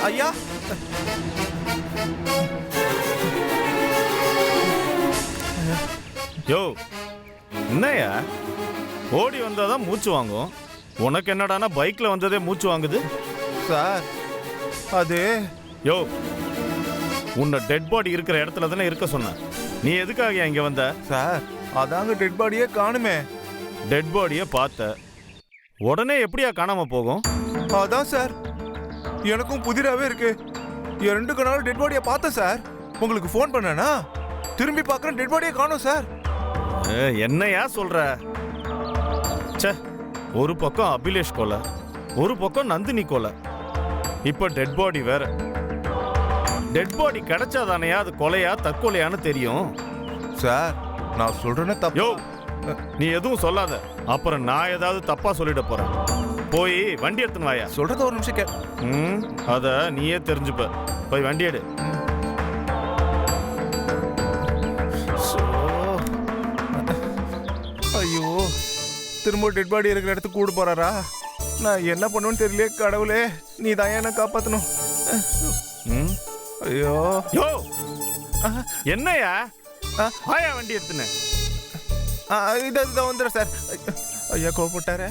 ஐயா, யோ என்னையா ஓடி வந்தாதான் மூச்சு வாங்கும், உனக்கு என்னடானா பைக்ல வந்ததே மூச்சு வாங்குது. சார் அது யோ உன்னை டெட் பாடி இருக்கிற இடத்துல தானே இருக்க சொன்ன, நீ எதுக்காக இங்க வந்த? சார் அதாங்க டெட் பாடியே காணுமே. டெட் பாடியை பார்த்த உடனே எப்படியா காணாம போகும்? அதான் சார் எனக்கும் புதிராவே இருக்கு. என் 2 கணாலும் டெட் பாடியை பார்த்தேன் சார். உங்களுக்கு ஃபோன் பண்ணனா திரும்பி பார்க்குறேன், டெட் பாடியை காணோம் சார். என்னையா சொல்ற? ச்சே, ஒரு பக்கம் அபிலேஷ் கொலை, ஒரு பக்கம் நந்தினி கொலை, இப்ப டெட் பாடி வேற. டெட் பாடி கிடைச்சாதானையா அது கொலையா தற்கொலையான்னு தெரியும். சார் நான் சொல்றேன்னு தப்பு. யோ நீ எதுவும் சொல்லாத, அப்புறம் நான் ஏதாவது தப்பா சொல்லிட போறேன். போய் வண்டி எடுத்துன்னு வாயா. சொல்றத ஒரு நிமிஷம் அத நீயே தெரிஞ்சுப்ப. போய் வண்டி எடு. ஐயோ, திரும்ப டெட் பாடி இருக்கிற இடத்துக்கு கூடு போறாரா? நான் என்ன பண்ணுவேன்னு தெரியல. கடவுளே, நீ தான் என்ன காப்பாத்தணும். ஐயோ யோ என்னையா ஆயா வண்டி எடுத்துன? இதை வந்துடுறேன் சார். ஐயா கோவப்பட்டாரே.